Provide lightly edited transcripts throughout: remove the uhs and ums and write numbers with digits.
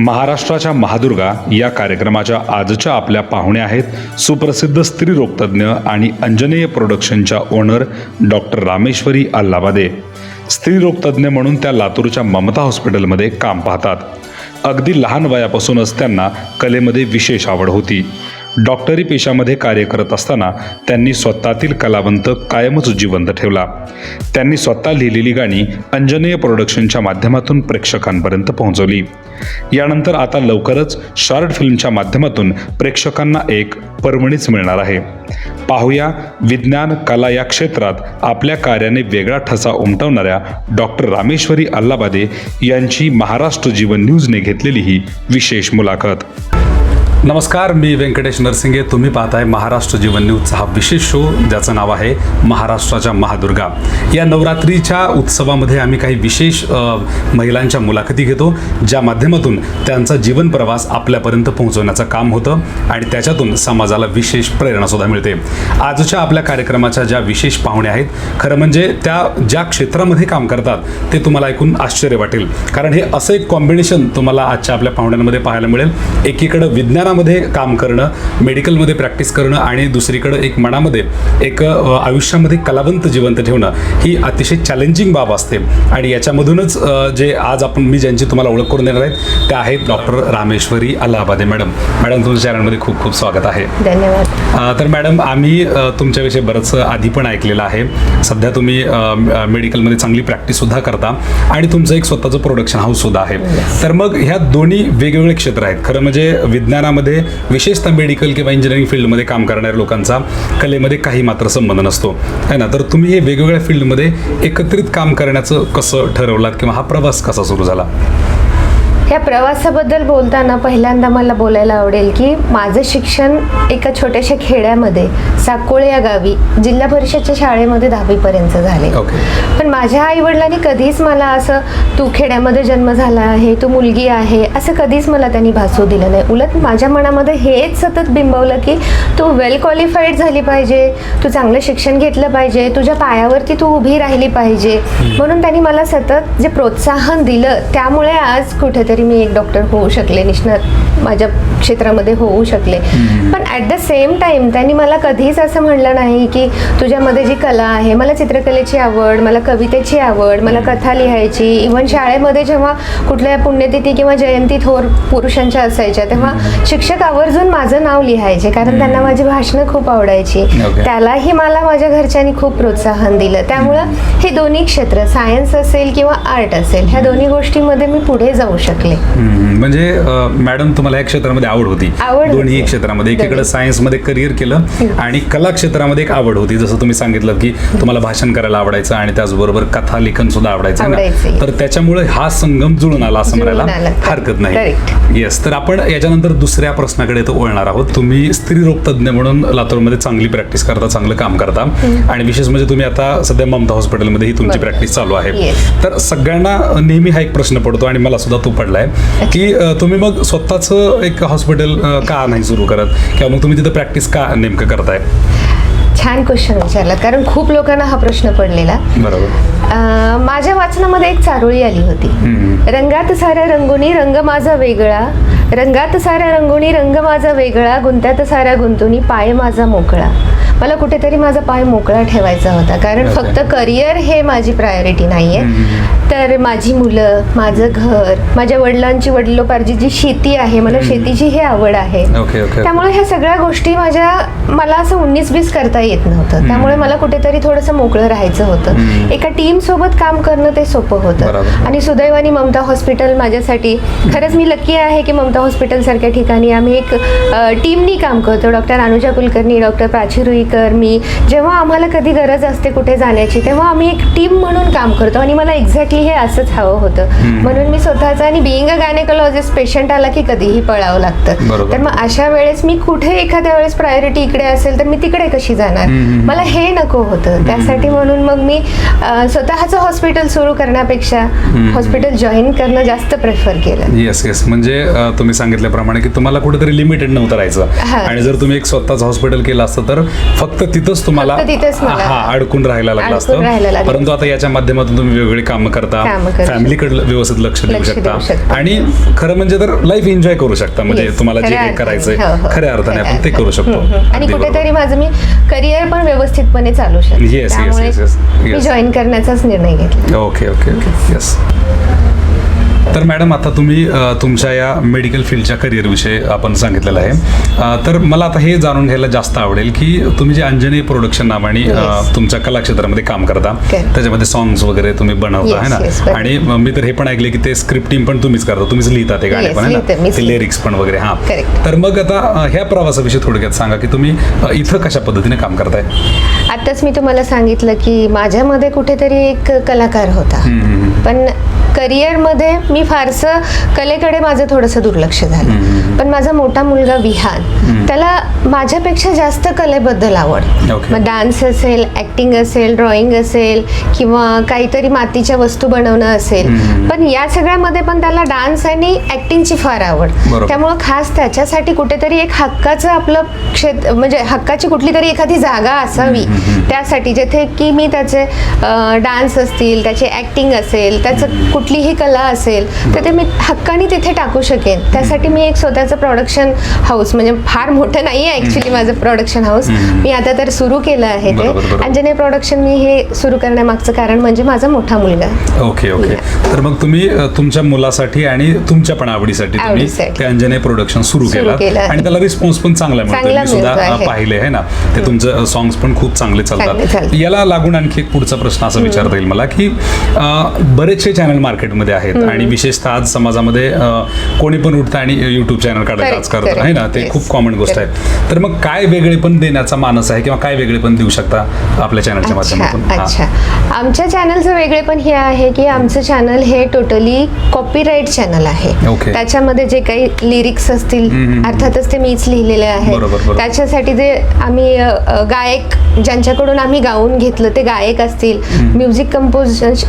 महाराष्ट्राच्या महादुर्गा या कार्यक्रमाच्या आजच्या आपल्या पाहुण्या आहेत सुप्रसिद्ध स्त्रीरोगतज्ञ आणि अंजनेय प्रोडक्शनच्या ओनर डॉक्टर रामेश्वरी अल्लाबादे. स्त्रीरोगतज्ञ म्हणून त्या लातूरच्या ममता हॉस्पिटलमध्ये काम पाहतात. अगदी लहान वयापासूनच त्यांना कलेमध्ये विशेष आवड होती. डॉक्टरी पेशामध्ये कार्य करत असताना त्यांनी स्वतःतील कलावंत कायमच जिवंत ठेवला. त्यांनी स्वतः लिहिलेली गाणी अंजनेय प्रोडक्शनच्या माध्यमातून प्रेक्षकांपर्यंत पोहोचवली. यानंतर आता लवकरच शॉर्ट फिल्मच्या माध्यमातून प्रेक्षकांना एक पर्वणीच मिळणार आहे. पाहूया विज्ञान कला या क्षेत्रात आपल्या कार्याने वेगळा ठसा उमटवणाऱ्या डॉक्टर रामेश्वरी अल्लाबादे यांची महाराष्ट्र जीवन न्यूजने घेतलेली ही विशेष मुलाखत. नमस्कार, मी व्यंकटेश नरसिंगे. तुम्ही पाहताय महाराष्ट्र जीवन न्यूजचा हा विशेष शो ज्याचं नाव आहे महाराष्ट्राच्या महादुर्गा. या नवरात्रीच्या उत्सवामध्ये आम्ही काही विशेष महिलांच्या मुलाखती घेतो, ज्या माध्यमातून त्यांचा जीवन प्रवास आपल्यापर्यंत पोहोचवण्याचं काम होतं आणि त्याच्यातून समाजाला विशेष प्रेरणासुद्धा मिळते. आजच्या आपल्या कार्यक्रमाच्या ज्या विशेष पाहुण्या आहेत, खरं म्हणजे त्या ज्या क्षेत्रामध्ये काम करतात ते तुम्हाला ऐकून आश्चर्य वाटेल. कारण हे असं एक कॉम्बिनेशन तुम्हाला आजच्या आपल्या पाहुण्यांमध्ये पाहायला मिळेल. एकीकडं विज्ञानामध्ये काम करणं, मेडिकलमध्ये प्रॅक्टिस करणं आणि दुसरीकडे एक मनामध्ये एक आयुष्यामध्ये कलावंत जिवंत ठेवणं ही अतिशय चॅलेंजिंग बाब असते. आणि याच्यामधूनच जे आज मी ज्यांची तुम्हाला ओळख करून देणार आहेत त्या आहेत डॉक्टर रामेश्वरी अल्लाबादे. मॅडम तुमच्या चॅनलमध्ये खूप खूप स्वागत आहे. धन्यवाद. तर मॅडम, आम्ही तुमच्याविषयी बरंच आधी पण ऐकलेलं आहे. सध्या तुम्ही मेडिकलमध्ये चांगली प्रॅक्टिससुद्धा करता आणि तुमचं एक स्वतःचं प्रोडक्शन हाऊससुद्धा आहे. तर मग ह्या दोन्ही वेगवेगळे क्षेत्र आहेत. खरं म्हणजे विज्ञानामध्ये विशेषतः मेडिकल किंवा इंजिनिअरिंग फील्डमध्ये काम करणाऱ्या लोकांचा कलेमध्ये काही मात्र संबंध नसतो, है ना. तर तुम्ही हे वेगवेगळ्या फील्डमध्ये एकत्रित काम करण्याचं कसं ठरवलात किंवा हा प्रवास कसा सुरू झाला? ह्या प्रवासाबद्दल बोलताना पहिल्यांदा मला बोलायला आवडेल की माझं शिक्षण एका छोट्याशा खेड्यामध्ये साकोळे या गावी जिल्हा परिषदच्या शाळेमध्ये 10वी पर्यंत झाले. पण माझ्या आई वडिलांनी कधीच मला असं तू खेड्यामध्ये जन्म झाला आहे, तू मुलगी आहे, असं कधीच मला त्यांनी भासू दिलं नाही. उलट माझ्या मनामध्ये हेच सतत बिंबवलं की तू वेल क्वालिफाईड झाली पाहिजे, तू चांगलं शिक्षण घेतलं पाहिजे, तुझ्या पायावरती तू उभी राहिली पाहिजे. म्हणून त्यांनी मला सतत जे प्रोत्साहन दिलं, त्यामुळे आज कुठेतरी मी एक डॉक्टर होऊ शकले, निष्णात माझ्या क्षेत्रामध्ये होऊ शकले. पण ॲट द सेम टाइम त्यांनी मला कधीच असं म्हणलं नाही की तुझ्यामध्ये जी कला आहे, मला चित्रकलेची आवड, मला कवितेची आवड, मला कथा लिहायची. इव्हन शाळेमध्ये जेव्हा कुठल्या पुण्यतिथी किंवा जयंती थोर पुरुषांच्या असायच्या तेव्हा शिक्षक आवर्जून माझं नाव लिहायचे, कारण त्यांना माझी भाषणं खूप आवडायची. त्यालाही मला माझ्या घरच्यांनी खूप प्रोत्साहन दिलं. त्यामुळं हे दोन्ही क्षेत्र, सायन्स असेल किंवा आर्ट असेल, ह्या दोन्ही गोष्टींमध्ये मी पुढे जाऊ शकले. म्हणजे मॅडम, तुम्हाला या क्षेत्रामध्ये आवड होती, दोन्ही क्षेत्रामध्ये. एकीकडे सायन्समध्ये करिअर केलं आणि कला क्षेत्रामध्ये एक आवड होती. जसं तुम्ही सांगितलं की तुम्हाला भाषण करायला आवडायचं आणि त्याचबरोबर कथा लेखन सुद्धा आवडायचं ना. तर त्याच्यामुळे हा संगम जुळून आला असं म्हणायला हरकत नाही. येस. तर आपण याच्यानंतर दुसऱ्या प्रश्नाकडे वळणार आहोत. तुम्ही स्त्रीरोगतज्ञ म्हणून लातूरमध्ये चांगली प्रॅक्टिस करता, चांगलं काम करता आणि विशेष म्हणजे तुम्ही आता सध्या ममता हॉस्पिटलमध्ये ही तुमची प्रॅक्टिस चालू आहे. तर सगळ्यांना नेहमी हा एक प्रश्न पडतो आणि मला सुद्धा तो पडलाय की तुम्ही मग स्वतःचं एक हॉस्पिटल का नाही सुरू करत किंवा मग तुम्ही तिथं प्रॅक्टिस का नेमकं करताय? छान क्वेश्चन विचारला, कारण खूप लोकांना हा प्रश्न पडलेला. बरोबर. माझ्या वाचनामध्ये एक चारोळी आली होती, रंगात साऱ्या रंगुनी रंग माझा वेगळा, रंगात साऱ्या रंगुनी रंग माझा वेगळा, गुंत्यात साऱ्या गुंतुनी पाय माझा मोकळा. मला कुठेतरी माझा पाय मोकळा ठेवायचा होता, कारण फक्त करिअर हे माझी प्रायोरिटी नाहीये, तर माझी मुलं, माझं घर, माझ्या वडिलांची वडिलोपार्जित जी शेती आहे, मला शेतीची ही आवड आहे. त्यामुळे ह्या सगळ्या गोष्टी मला असं 19-20 करता येत नव्हतं. त्यामुळे मला कुठेतरी थोडंसं मोकळं राहायचं होतं. एका टीम सोबत काम करणं ते सोपं होतं. आणि सुदैवाने ममता हॉस्पिटल माझ्यासाठी, खरंच मी लकी आहे की ममता हॉस्पिटल सारख्या ठिकाणी आम्ही एक टीमनी काम करतो. डॉक्टर अनुजा कुलकर्णी, डॉक्टर प्राची रुईकर, मी, जेव्हा आम्हाला कधी गरज असते कुठे जाण्याची तेव्हा आम्ही एक टीम म्हणून काम करतो. आणि मला एक्झॅक्टली हे असंच हवं होतं. म्हणून मी स्वतःचा, आणि बिईंग अ गायनेकोलॉजिस्ट, पेशंट आला की कधीही पळावं लागतं. तर मग अशा वेळेस मी कुठे एखाद्या वेळेस प्रायोरिटी इकडे असेल तर मी तिकडे कशी जाणार, मला हे नको होतं. त्यासाठी म्हणून मग मी स्वतःचं हॉस्पिटल सुरू करण्यापेक्षा हॉस्पिटल जॉईन करणं जास्त प्रेफर केलं. येस येस, म्हणजे तुम्ही सांगितल्याप्रमाणे की तुम्हाला कुठेतरी लिमिटेड नव्हतं राहायचं, आणि जर तुम्ही एक स्वतःच हॉस्पिटल केलं असतं तर फक्त तिथंच तुम्हाला अडकून राहायला लागलं असतं. परंतु आता याच्या माध्यमातून तुम्ही वेगवेगळी कामं करता, फॅमिलीकडे व्यवस्थित लक्ष देऊ शकता, आणि खरं म्हणजे तर लाईफ एन्जॉय करू शकता. म्हणजे तुम्हाला जे काही करायचंय खऱ्या अर्थाने आपण ते करू शकतो, आणि कुठेतरी माझं मी करिअर पण व्यवस्थितपणे चालू शकते. त्यामुळे मी जॉईन करण्याचाच निर्णय घेतला. Okay okay okay, yes. तर मॅडम, आता तुम्ही तुमच्या या मेडिकल फील्डच्या करिअरविषयी आपण सांगितलेलं आहे, तर मला आता हे जाणून घ्यायला जास्त आवडेल की तुम्ही जे अंजनेय प्रोडक्शन नावाने तुमच्या कलाक्षेत्रामध्ये काम करता, त्याच्यामध्ये सॉंग्स वगैरे तुम्ही बनवता है ना, आणि मी तर हे पण ऐकले की ते स्क्रिप्टिंग पण तुम्हीच करता, तुम्हीच लिहिता ते गाणे पण, है ना, ते लिरिक्स पण वगैरे. हां, तर मग आता ह्या प्रवासाविषयी थोडक्यात सांगा की तुम्ही इथं कशा पद्धतीने काम करताय. आताच मी तुम्हाला सांगितलं की माझ्यामध्ये कुठेतरी एक कलाकार होता, पण करिअरमध्ये मी फारसं कलेकडे माझं थोडंसं दुर्लक्ष झालं. पण माझा मोठा मुलगा विहान, त्याला माझ्यापेक्षा जास्त कलेबद्दल आवड. मग डान्स असेल, ऍक्टिंग असेल, ड्रॉइंग असेल, किंवा काहीतरी मातीच्या वस्तू बनवणं असेल, पण या सगळ्यामध्ये पण त्याला डान्स आणि ऍक्टिंगची फार आवड. त्यामुळं खास त्याच्यासाठी कुठेतरी एक हक्काचं आपलं क्षेत्र, म्हणजे हक्काची कुठली तरी एखादी जागा असावी त्यासाठी, जिथे की मी त्याचे डान्स असतील, त्याची ऍक्टिंग असेल, त्याचं कुठलीही कला असेल तर ते मी हक्काने तिथे टाकू शकेन. त्यासाठी मी एक स्वतःचं प्रोडक्शन हाऊस, म्हणजे फार मोठं नाही आहे ॲक्च्युली माझं प्रोडक्शन हाऊस, मी आता तर सुरू केलं आहे ते अंजनेय प्रोडक्शन. मी हे सुरू करण्यामागचं कारण म्हणजे माझा मोठा मुलगा. ओके ओके, तर मग तुम्ही तुमच्या मुलासाठी आणि तुमच्या पण आवडीसाठी तुम्ही ते अंजनेय प्रोडक्शन सुरू केलं, आणि त्याला रिस्पॉन्स पण चांगला मिळतो. मी सुद्धा पाहिले आहे ना, ते तुमचं सॉंग्स पण खूप चांगले चालतात. याला लागून आणखी एक पुढचा प्रश्न असा विचारता येईल मला की बरेचसे चॅनल मार्केटमध्ये आहेत, आणि विशेषतः आज समाजामध्ये कोणी पण उठतं आणि युट्यूब चॅनल काढायचं आज करतात, आहे ना, ते खूप कॉमन गोष्ट आहे. तर मग काय वेगळे पण देण्याचा मानस आहे, किंवा काय वेगळे पण देऊ शकता आपल्या चॅनलच्या माध्यमातून? अच्छा, आमच्या चॅनलचं वेगळे पण हे आहे की आमचं चॅनल हे टोटली कॉपीराईट चॅनल आहे. त्याच्यामध्ये जे काही लिरिक्स असतील अर्थातच ते मीच लिहिलेले आहेत. त्याच्यासाठी जे आम्ही गायक ज्यांच्याकडून आम्ही गाऊन घेतलं ते गायक असतील, म्युझिक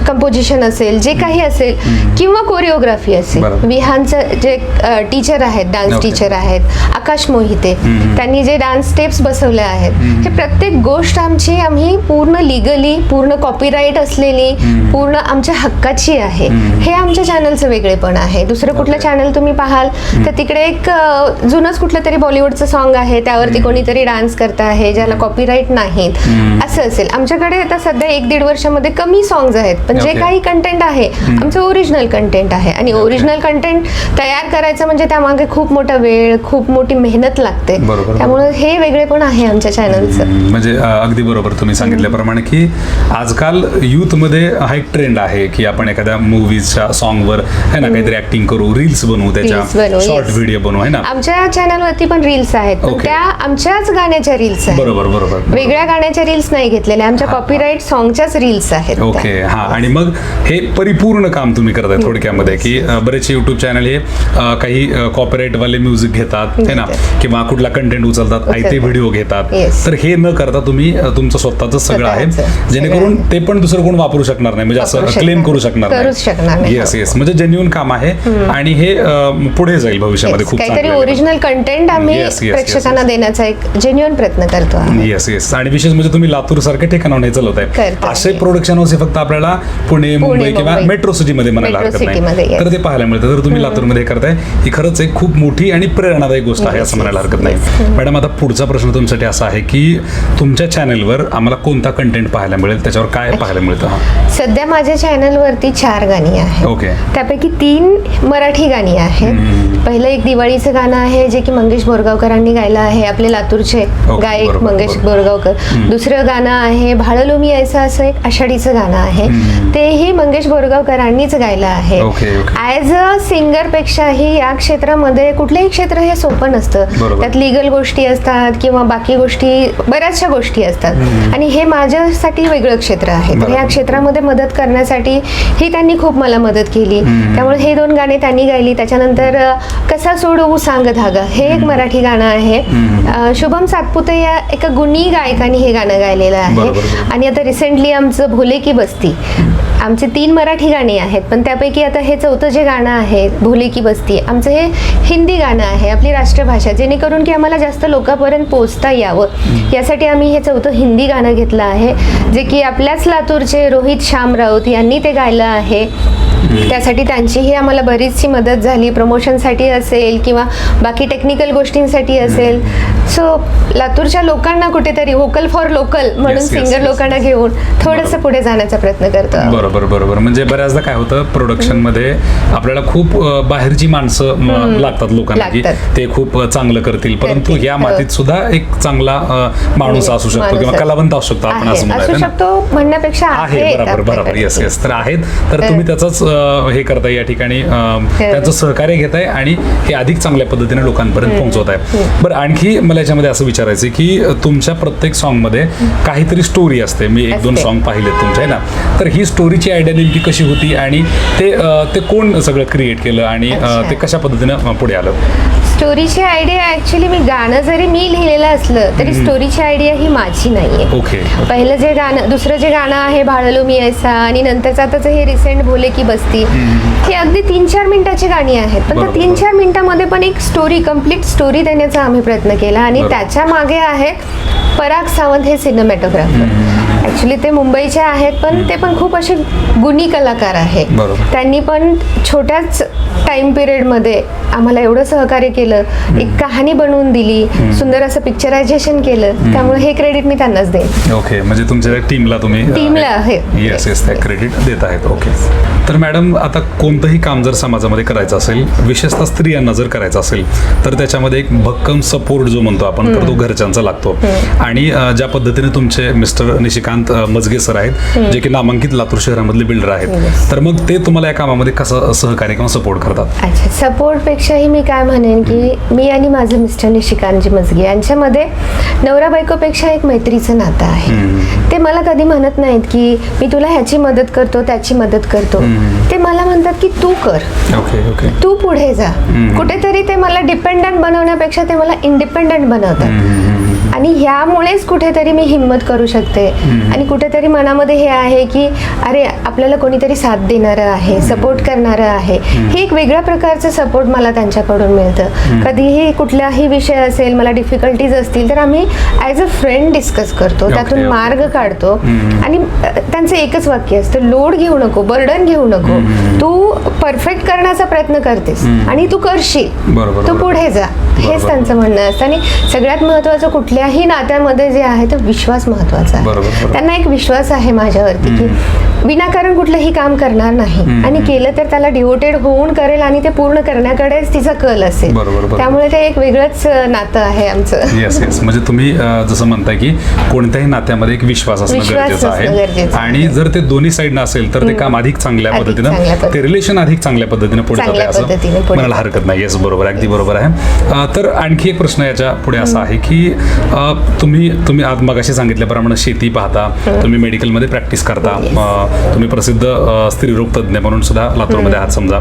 कंपोजिशन असेल, जे काही असेल, किंवा कोरिओग्राफी असेल. विहानचं जे टीचर आहेत, डान्स टीचर आहेत आकाश मोहिते, त्यांनी जे डान्स स्टेप्स बसवले आहेत, हे प्रत्येक गोष्ट आम्ही पूर्ण लिगली, पूर्ण कॉपीराईट असलेली, पूर्ण आमच्या हक्काची आहे. हे आमच्या चॅनलचं वेगळेपण आहे. दुसरं कुठलं चॅनल तुम्ही पाहाल तर तिकडे एक जुनंच कुठलं तरी बॉलिवूडचं सॉन्ग आहे, त्यावरती कोणीतरी डान्स करत आहे ज्याला कॉपीराईट नाहीत, असं असेल. आमच्याकडे आता सध्या 1-1.5 वर्षामध्ये कमी सॉंग्स आहेत, पण जे काही कंटेंट आहे आमचं ओरिजिनल कंटेंट आहे. आणि ओरिजिनल कंटेंट तयार करायचं म्हणजे त्यामागे खूप मोठा वेळ, खूप मोठी मेहनत लागते. त्यामुळे हे वेगळेपण आहे आमच्या चॅनलचं. म्हणजे अगदी बरोबर तुम्ही सांगितल्याप्रमाणे की आजकाल यूथमध्ये हा एक ट्रेंड आहे की आपण एखाद्या मूवीजच्या सॉंगवर है ना काहीतरी ऍक्टिंग करू, रील्स बनवू, त्याच्या शॉर्ट व्हिडिओ बनवू, है ना. आमच्या चॅनलवरती पण रील्स आहेत, पण त्या आमच्याच गाण्याच्या रील्स आहेत. बरोबर बरोबर, वेगळ्या गाण्याच्या रील्स नाही घेतलेल्या, आमच्या कॉपीराईट सॉंगच्याच रील्स आहेत. ओके, हा. आणि मग हे परिपूर्ण काम तुम्ही करताय थोडक्यामध्ये की बरेचसे युट्यूब चॅनल हे काही कॉपीराईट वाले म्युझिक घेतात, है ना, किंवा कुठला कंटेंट उचलतात, आयते व्हिडिओ घेतात. तर हे न करता तुम्ही तुमचं स्वतःच सगळं आहे, जेणेकरून ते पण दुसरं कोण वापरू शकणार नाही, म्हणजे असं क्लेम करू शकणार नाही. येस येस, म्हणजे जेन्युइन काम आहे, आणि हे पुढे जाईल भविष्यामध्ये खूप काहीतरी ओरिजिनल कंटेंट आम्ही प्रेक्षकांना देण्याचा एक जेन्युइन प्रयत्न करतो. येस येस, आणि विशेष म्हणजे तुम्ही लातूर सारख्या ठिकाणाहून हे चालवताय. असे प्रोडक्शन हाऊस फक्त आपल्याला पुणे, मुंबई किंवा मेट्रो सिटीमध्ये म्हणायला हरकत नाही, तर ते पाहायला मिळतं. तर तुम्ही लातूरमध्ये करताय, ही खरंच एक खूप मोठी आणि प्रेरणादायी गोष्ट आहे असं म्हणायला हरकत नाही. मॅडम, आता पुढचा प्रश्न तुमच्यासाठी असा आहे की तुमच्या चॅनलवर आम्हाला कोणता कंटेंट पाहायला मिळेल, त्याच्यावर काय पाहायला मिळतं? सध्या माझ्या चॅनलवरती 4 गाणी आहेत. ओके, त्यापैकी 3 मराठी गाणी आहेत. पहिलं एक दिवाळीचं गाणं आहे जे की मंगेश बोरगावकरांनी गायलं आहे, आपले लातूरचे गायक मंगेश बोरगावकर. दुसरं गाणं आहे भाळलो मी ऐसा, असं एक आषाढीचं गाणं आहे, तेही मंगेश बोरगावकरांनीच गायलं आहे. ॲज अ सिंगर पेक्षाही या क्षेत्रामध्ये कुठलंही क्षेत्र हे सोपं नसतं. त्यात लिगल गोष्टी असतात किंवा बाकी गोष्टी, बऱ्याचशा गोष्टी असतात, आणि हे माझ्यासाठी वेगळं क्षेत्र आहे. तर या क्षेत्रामध्ये मदत करण्यासाठी ही त्यांनी खूप मला मदत केली. त्यामुळे हे 2 गाणी त्यांनी गायली. त्याच्यानंतर कसा सोडवू सांग धागा हे एक मराठी गाणं आहे. शुभम सातपुते या एका गुणी गायकाने हे गाणं गायलेलं आहे. बरोबर. आणि आता रिसेंटली आमचं भोले की बस्ती, आमचे 3 मराठी गाणी आहेत, पण त्यापैकी आता हे 4थं जे गाणं आहे भोले की बस्ती, आमचं हे हिंदी गाणं आहे, आपली राष्ट्रभाषा, जेणेकरून की आम्हाला जास्त लोकांपर्यंत पोहोचता यावं यासाठी आम्ही हे 4थं हिंदी गाणं घेतलं आहे, जे की आपल्याच लातूरचे रोहित श्याम राऊत यांनी ते गायलं आहे. त्यासाठी त्यांचीही आम्हाला बरीचशी मदत झाली, प्रमोशनसाठी असेल किंवा बाकी टेक्निकल गोष्टींसाठी असेल. सो लातूरच्या लोकांना कुठेतरी व्होकल फॉर लोकल म्हणून Yes, yes, सिंगर yes. लोकांना घेऊन थोडंसं पुढे जाण्याचा प्रयत्न करतो. बरोबर. म्हणजे बऱ्याचदा काय होतं प्रोडक्शन मध्ये आपल्याला खूप बाहेरची माणसं लागतात लोकांना की लागतात. ते खूप चांगलं करतील, परंतु करतील. या हो. मातीत सुद्धा एक चांगला माणूस असू शकतो माणूस किंवा असू- कलावंत असू शकतो, आपण आहे, असं असू म्हणूया ना? शकतो म्हणण्यापेक्षा आहे. बरोबर आपल्याकडे. येस तर आहेत. तर तुम्ही त्याचंच हे करताय या ठिकाणी, त्यांचं सहकार्य घेताय आणि हे अधिक चांगल्या पद्धतीने लोकांपर्यंत पोहोचवत आहे. बरं, आणखी मला याच्यामध्ये असं विचारायचं आहे की तुमच्या प्रत्येक सॉन्ग मध्ये काहीतरी स्टोरी असते. मी 1-2 असते. सॉन्ग पाहिलेत तुमचे आहे ना, तर ही स्टोरीची आयडिया नेमकी कशी होती आणि ते कोण सगळं क्रिएट केलं आणि अच्छा. ते कशा पद्धतीनं पुढे आलं? स्टोरीची आयडिया ऍक्च्युली गाणं जरी मी लिहिलेलं असलं तरी स्टोरीची आयडिया ही माझी नाहीये. ओके. पहिलं जे गाणं, दुसरं जे गाणं आहे भाळलो मी ऐसा, आणि नंतरचं आताचं हे रिसेंट भोले की बस्ती, हे अगदी 3-4 मिनिटाची गाणी आहेत, पण त्या बरोबर. 3-4 मिनिटामध्ये पण एक स्टोरी, कम्प्लीट स्टोरी देण्याचा आम्ही प्रयत्न केला. आणि बरोबर. त्याच्या मागे आहेत पराग सावंत हे सिनेमॅटोग्राफर. ऍक्च्युली ते मुंबईचे आहेत, पण ते पण खूप असे गुणी कलाकार आहेत. बरोबर. त्यांनी पण छोट्याच टाइम पिरियडमध्ये आम्हाला एवढं सहकार्य केलं, एक कहाणी बनवून दिली, सुंदर असं पिक्चरायझेशन केलं. त्यामुळे हे क्रेडिट मी त्यांनाच देईन. ओके, म्हणजे तुमच्या टीमला तुम्ही टीमला आहे. येस त्या क्रेडिट देत आहेत. ओके. तर मॅडम, आता कोणतंही काम जर समाजामध्ये करायचं असेल, विशेषतः स्त्रियांना जर करायचं असेल, तर त्याच्यामध्ये एक भक्कम सपोर्ट जो म्हणतो आपण, तर तो घरच्यांचा लागतो. आणि ज्या पद्धतीने तुमचे मिस्टर निशिकांत मजगे सर आहेत, जे की नामांकित लातूर शहरामधले बिल्डर आहेत, तर मग ते तुम्हाला या कामामध्ये कसं सहकार्य किंवा सपोर्ट करतात? अच्छा, सपोर्टपेक्षाही मी काय म्हणेन की मी आणि माझे मिस्टर निशिकांतजी मजगे यांच्यामध्ये नवरा बायकोपेक्षा एक मैत्रीचं नातं आहे. ते मला कधी म्हणत नाहीत की मी तुला ह्याची मदत करतो, त्याची मदत करतो. ते मला म्हणतात की तू कर, ओके. तू पुढे जा. कुठेतरी ते मला डिपेंडंट बनवण्यापेक्षा ते मला इंडिपेंडंट बनवतात. आणि ह्यामुळेच कुठेतरी मी हिंमत करू शकते. आणि कुठेतरी मनामध्ये हे आहे की अरे आपल्याला कोणीतरी साथ देणारं आहे, सपोर्ट करणारं आहे. हे एक वेगळ्या प्रकारचं सपोर्ट मला त्यांच्याकडून मिळतं. कधीही कुठलाही विषय असेल, मला डिफिकल्टीज असतील, तर आम्ही ॲज अ फ्रेंड डिस्कस करतो, त्यातून ओके. मार्ग काढतो. आणि त्यांचं एकच वाक्य असतं, लोड घेऊ नको, बर्डन घेऊ नको, तू परफेक्ट करण्याचा प्रयत्न करतेस आणि तू करशील, बरोबर. तू पुढे जा. हेच त्यांचं म्हणणं असतं. आणि सगळ्यात महत्त्वाचं कुठल्याही नात्यामध्ये जे आहे तो विश्वास महत्त्वाचा बरोबर. आहे. त्यांना एक विश्वास आहे माझ्यावरती की विनाकारण कुठलंही काम करणार नाही, आणि केलं तर त्याला डिवोटेड होऊन करेल आणि ते पूर्ण करण्याकडेच तिचा कल असेल. बरोबर. त्यामुळे ते एक वेगळंच नातं आहे आमचं. येस म्हणजे तुम्ही जसं म्हणताय की कोणत्याही नात्यामध्ये एक विश्वास असणं विश्वास गरजेचं असणं गरजेचं आहे. आणि जर ते दोन्ही साईडनं असेल तर ते काम अधिक चांगल्या अधिक पद्धतीनं, चांगल्या ते रिलेशन अधिक चांगल्या पद्धतीने पुढे जाते चांगल्या पद्धतीने असं पुढे म्हणायला हरकत नाही. येस बरोबर, अगदी बरोबर आहे. तर आणखी एक प्रश्न याच्या पुढे असा आहे की तुम्ही आज मगाशी सांगितल्याप्रमाणे शेती पाहता, तुम्ही मेडिकलमध्ये प्रॅक्टिस करता, तुम्ही प्रसिद्ध स्त्रीरोग तज्ज्ञ म्हणून सुद्धा लातूरमध्ये आहात समजा,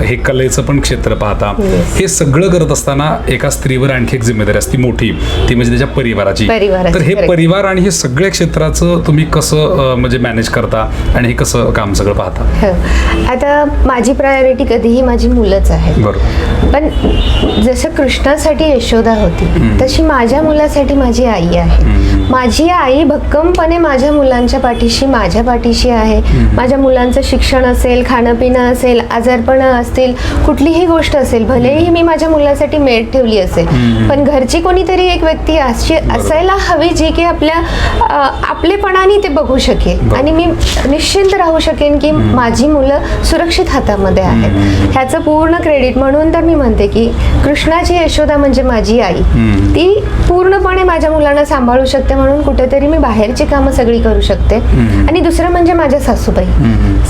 हे कलेचं पण क्षेत्र पाहता. हे सगळं करत असताना एका स्त्रीवर आणखी एक जिम्मेदारी असते मोठी, ती म्हणजे त्याच्या परिवाराची. तर हे correct. परिवार आणि हे सगळ्या क्षेत्राचं तुम्ही कसं म्हणजे मॅनेज करता आणि हे कसं काम सगळं पाहता? आता माझी प्रायोरिटी कधीही माझी मुलंच आहेत. बरोबर. पण जसं कृष्णासाठी यशोदा होती, तशी माझ्या मुलासाठी माझी आई आहे. माझी आई भक्कमपणे माझ्या मुलांच्या पाठीशी, माझ्या पाठीशी आहे. माझ्या मुलांचं शिक्षण असेल, खाणं पिणं असेल, आजारपणं असतील, कुठलीही गोष्ट असेल, भलेही मी माझ्या मुलासाठी मेड ठेवली असेल, पण घरची कोणीतरी एक व्यक्ती अशी असायला हवी जी की आपलेपणाने ते बघू शकेल आणि मी निश्चिंत राहू शकेन की माझी मुलं सुरक्षित हातामध्ये आहेत. ह्याचं पूर्ण क्रेडिट म्हणून तर मी म्हणते की कृष्णाची यशोदा म्हणजे माझी आई. ती पूर्णपणे माझ्या मुलांना सांभाळू शकते, म्हणून कुठेतरी मी बाहेरची कामं सगळी करू शकते. आणि दुसरं म्हणजे माझ्या सासूबाई.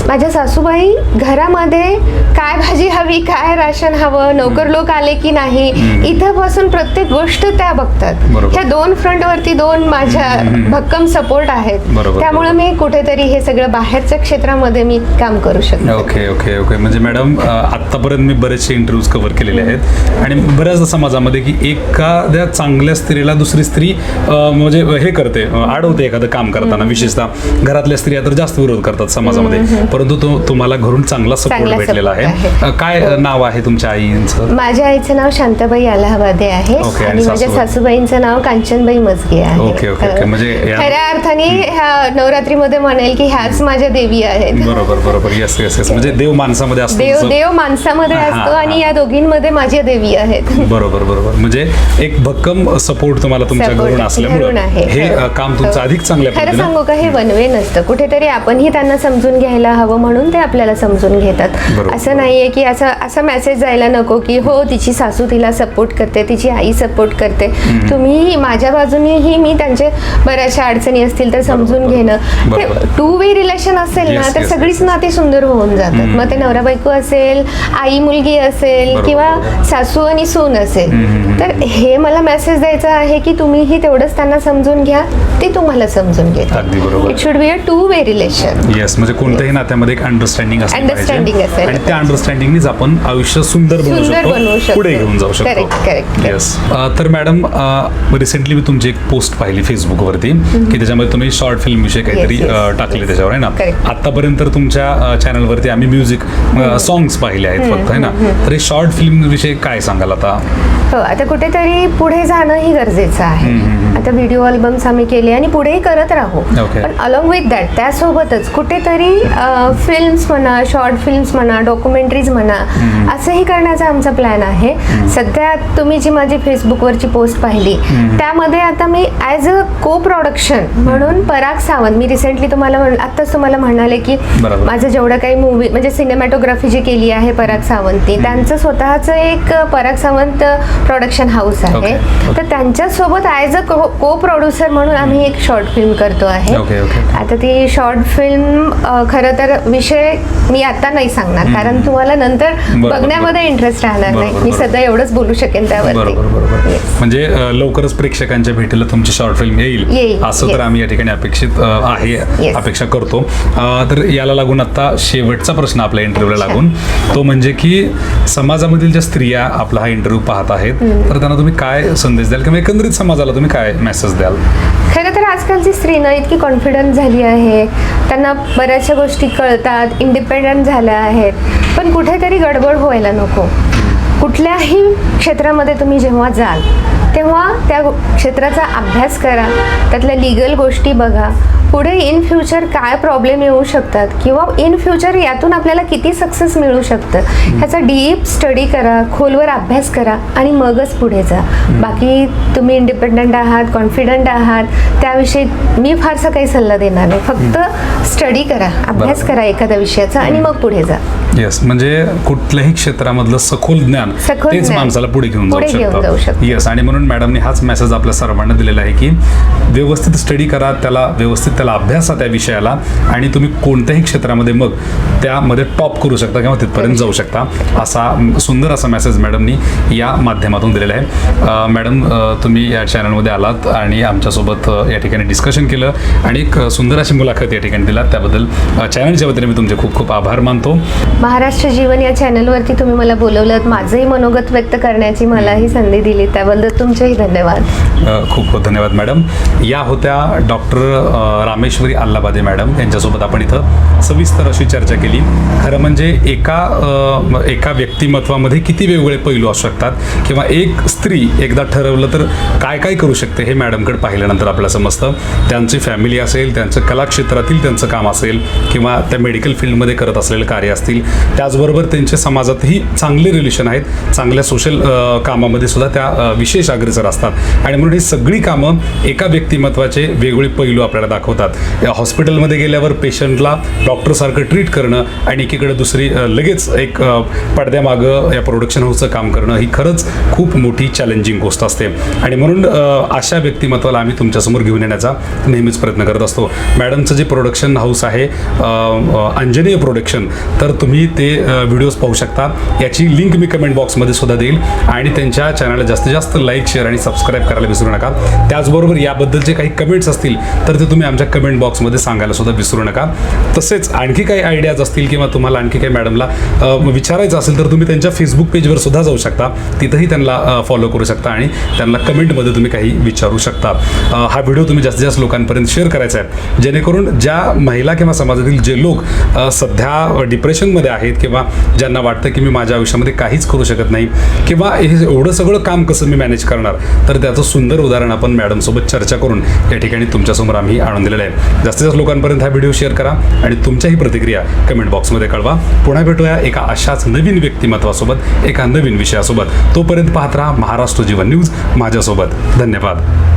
माझ्या सासूबाई घरामध्ये काय भाजी हवी, काय राशन हवं, नोकर लोक आले की नाही, इथपासून प्रत्येक गोष्ट त्या बघतात. ह्या दोन फ्रंटवरती दोन माझ्या भक्कम सपोर्ट आहेत. त्यामुळे मी कुठेतरी हे सगळं बाहेरच्या क्षेत्रामध्ये मी काम करू शकते. Okay okay okay. म्हणजे मॅडम आतापर्यंत मी बरेचसे इंटरव्ह्यूज कव्हर केलेले आहेत आणि बऱ्याचदा समाजामध्ये की एखाद्या चांगल्या स्त्रीला दुसरी स्त्री म्हणजे हे करते, अडवते एखादं काम करताना. विशेषतः घरातल्या स्त्रिया तर जास्त विरोध करतात समाजामध्ये, परंतु तुम्हाला घरून चांगला सपोर्ट भेटलेला आहे. काय नाव आहे तुमच्या आईचं? माझ्या आईचं नाव शांताबाई अलाहाबादे आहे आणि माझ्या सासूबाईंचं नाव कांचनबाई मजगे आहे. Okay okay okay. म्हणजे खऱ्या अर्थाने ह्या नवरात्रीमध्ये म्हणेल की ह्याच माझ्या देवी आहेत. बरोबर बरोबर. Yes yes yes. म्हणजे देव माणसामध्ये असतो, देव माणसामध्ये असतो आणि या दोघींमध्ये माझ्या देवी आहेत. बरोबर बरोबर. म्हणजे एक भक्कम सपोर्ट तुम्हाला तुमच्या घरून असल्यामुळे हे काम तुमचं अधिक चांगल्या खरं सांगू का, हे वन वे नसतं. कुठेतरी आपणही त्यांना समजून घ्यायला हवं म्हणून ते आपल्याला समजून घेतात. असं नाहीये की असा मेसेज जायला नको की हो तिची सासू तिला सपोर्ट करते, तिची आई सपोर्ट करते. तुम्ही माझ्या बाजूनेही मी त्यांचे बऱ्याचशा अडचणी असतील तर समजून घेणं. ते टू वे रिलेशन असेल ना तर सगळीच नाती सुंदर होऊन जातात. मग ते नवरा बायको असेल, आई मुलगी असेल किंवा सासू आणि सून असेल. तर हे मला मेसेज द्यायचा आहे की तुम्हीही तेवढंच त्यांना समजून घ्या, ते तुम्हाला समजून घेतात. It should be a two way relation. Yes. म्हणजे कोणत्याही नात्यामध्ये एक अंडरस्टँडिंग असेल आणि त्या अंडरस्टँडिंगनीच आपण आयुष्य सुंदर बनवू शकतो, पुढे घेऊन जाऊ शकतो. करेक्ट. येस. तर मॅडम रिसेंटली मी तुमची एक पोस्ट पाहिली फेसबुकवरती की त्याच्यामध्ये तुम्ही शॉर्ट फिल्म विषयी काहीतरी टाकले त्याच्यावर, आहे ना. आतापर्यंत तुमच्या चॅनलवरती आम्ही म्युझिक सॉंग्स पाहिले आहेत फक्त, आहे ना. तर हे शॉर्ट फिल्म विषयी काय सांगाल आता? हो, आता कुठेतरी पुढे जाणं ही गरजेचं आहे. आता व्हिडिओ अल्बम्स आम्ही केले आणि पुढेही करत राहू, पण अलॉंग विथ दॅट त्यासोबतच कुठेतरी फिल्म्स म्हणा, शॉर्ट फिल्म्स म्हणा, डॉक्युमेंटरीज म्हणा, असंही करण्याचा आमचा प्लॅन आहे. सध्या तुम्ही जी माझी फेसबुकवरची पोस्ट पाहिली त्यामध्ये आता मी ॲज अ को प्रोडक्शन म्हणून पराग सावंत, मी रिसेंटली आत्ताच तुम्हाला म्हणाले की माझं जेवढं काही मूवी म्हणजे सिनेमॅटोग्राफी जी केली आहे पराग सावंतनी, त्यांचं स्वतःचं एक पराग सावंत प्रोडक्शन हाऊस आहे. तर त्यांच्यासोबत ॲज अ को प्रोड्युसर म्हणून आम्ही एक शॉर्ट फिल्म करतो आहे. आता ती शॉर्ट फिल्म खरं तर विषय मी आता नाही सांगणार कारण तुम्हाला नंतर बघण्यामध्ये इंटरेस्ट राहणार नाही. मी सध्या एवढंच बोलू शकेन त्यावरती. म्हणजे लवकरच प्रेक्षकांच्या भेटीला तुमची शॉर्ट फिल्म येईल असं तर आम्ही या ठिकाणी अपेक्षित आहे, अपेक्षा करतो. तर याला लागून आता शेवटचा प्रश्न आपल्या इंटरव्ह्यूला लागून, तो म्हणजे की समाजामधील ज्या स्त्रिया आपला हा इंटरव्ह्यू पाहत आहेत तर त्यांना तुम्ही काय संदेश द्याल किंवा एकंदरीत समाजाला तुम्ही काय मेसेज द्याल? खरं तर आजकालची स्त्री ना इतकी कॉन्फिडंट झाली आहे, त्यांना बऱ्याचशा गोष्टी कळतात, इंडिपेंडंट झाल्या आहेत, पण कुठेतरी गडबड व्हायला नको. कुठल्याही क्षेत्रामध्ये तुम्ही जेव्हा जाल तेव्हा त्या क्षेत्राचा अभ्यास करा, त्यातल्या लिगल गोष्टी बघा, पुढे इन फ्युचर काय प्रॉब्लेम येऊ शकतात किंवा इन फ्युचर यातून आपल्याला किती सक्सेस मिळू शकतं ह्याचा डीप स्टडी करा, खोलवर अभ्यास करा आणि मगच पुढे जा. बाकी तुम्ही इंडिपेंडंट आहात, कॉन्फिडंट आहात, त्याविषयी मी फारसा काही सल्ला देणार नाही. फक्त स्टडी करा, अभ्यास करा एखाद्या विषयाचा आणि मग पुढे जा. येस. म्हणजे कुठल्याही क्षेत्रामधलं सखोल ज्ञान तेच माणसाला पुढे घेऊन जाऊ शकतं. येस. आणि म्हणून मॅडमने हाच मेसेज आपल्या सर्वांना दिलेला आहे की व्यवस्थित स्टडी करा, त्याला अभ्यासा त्या विषयाला, आणि तुम्ही कोणत्याही क्षेत्रामध्ये मग त्यामध्ये टॉप करू शकता किंवा तिथपर्यंत जाऊ शकता. असा सुंदर असा मेसेज मॅडमनी या माध्यमातून दिलेला आहे. मॅडम, तुम्ही या चॅनलमध्ये आलात आणि आमच्यासोबत या ठिकाणी डिस्कशन केलं आणि एक सुंदर अशी मुलाखत या ठिकाणी दिलात, त्याबद्दल चॅनलच्या वतीने मी तुमचे खूप खूप आभार मानतो. महाराष्ट्र जीवन या चॅनलवरती तुम्ही मला बोलवलं, माझंही मनोगत व्यक्त करण्याची मलाही संधी दिली, त्याबद्दल तुमचेही धन्यवाद. खूप खूप धन्यवाद मॅडम. या होत्या डॉक्टर रामेश्वरी अल्लाबादे मॅडम, यांच्यासोबत आपण इथं सविस्तर अशी चर्चा केली. खरं म्हणजे एका व्यक्तिमत्वामध्ये किती वेगवेगळे पैलू असू शकतात किंवा एक स्त्री एकदा ठरवलं तर काय काय करू शकते हे मॅडमकडे पाहिल्यानंतर आपल्याला समजतं. त्यांची फॅमिली असेल, त्यांचं कलाक्षेत्रातील त्यांचं काम असेल किंवा त्या मेडिकल फील्डमध्ये करत असलेलं कार्य असतील, त्याचबरोबर त्यांचे समाजातही चांगले रिलेशन आहेत, चांगल्या सोशल कामामध्ये सुद्धा त्या विशेष अग्रेसर असतात. आणि म्हणून ही सगळी कामं एका व्यक्तिमत्वाचे वेगवेगळे पैलू आपल्याला दाखवतात. होतात. या हॉस्पिटलमध्ये गेल्यावर पेशंटला डॉक्टरसारखं ट्रीट करणं आणि एकीकडे दुसरी लगेच एक पडद्यामागं या प्रोडक्शन हाऊसचं काम करणं ही खरंच खूप मोठी चॅलेंजिंग गोष्ट असते. आणि म्हणून अशा व्यक्तिमत्वाला आम्ही तुमच्यासमोर घेऊन येण्याचा नेहमीच प्रयत्न करत असतो. मॅडमचं जे प्रोडक्शन हाऊस आहे अंजनेय प्रोडक्शन, तर तुम्ही ते व्हिडिओज पाहू शकता. याची लिंक मी कमेंट बॉक्समध्ये सुद्धा देईल. आणि त्यांच्या चॅनलला जास्तीत जास्त लाईक, शेअर आणि सबस्क्राईब करायला विसरू नका. त्याचबरोबर याबद्दलचे काही कमेंट्स असतील तर ते तुम्ही आमच्या कमेंट बॉक्समध्ये सांगायला सुद्धा विसरू नका. तसेच आणखी काही आयडियाज असतील किंवा तुम्हाला आणखी काही मॅडमला विचारायचं असेल तर तुम्ही त्यांच्या फेसबुक पेजवर सुद्धा जाऊ शकता. तिथंही त्यांना फॉलो करू शकता आणि त्यांना कमेंटमध्ये तुम्ही काही विचारू शकता. हा व्हिडिओ तुम्ही जास्तीत जास्त लोकांपर्यंत शेअर करायचा आहे, जेणेकरून ज्या महिला किंवा समाजातील जे लोक सध्या डिप्रेशनमध्ये आहेत किंवा ज्यांना वाटतं की मी माझ्या आयुष्यामध्ये काहीच करू शकत नाही किंवा हे एवढं सगळं काम कसं मी मॅनेज करणार, तर त्याचं सुंदर उदाहरण आपण मॅडमसोबत चर्चा करून या ठिकाणी तुमच्यासमोर आम्ही आणून दिलेलं आहे. जास्तीत जास्त लोकांपर्यंत हा व्हिडिओ शेअर करा आणि तुमच्याही प्रतिक्रिया कमेंट बॉक्समध्ये कळवा. पुन्हा भेटूया एका अशाच नवीन व्यक्तिमत्वासोबत, एका नवीन विषयासोबत. तोपर्यंत पाहत राहा महाराष्ट्र जीवन न्यूज माझ्यासोबत. धन्यवाद.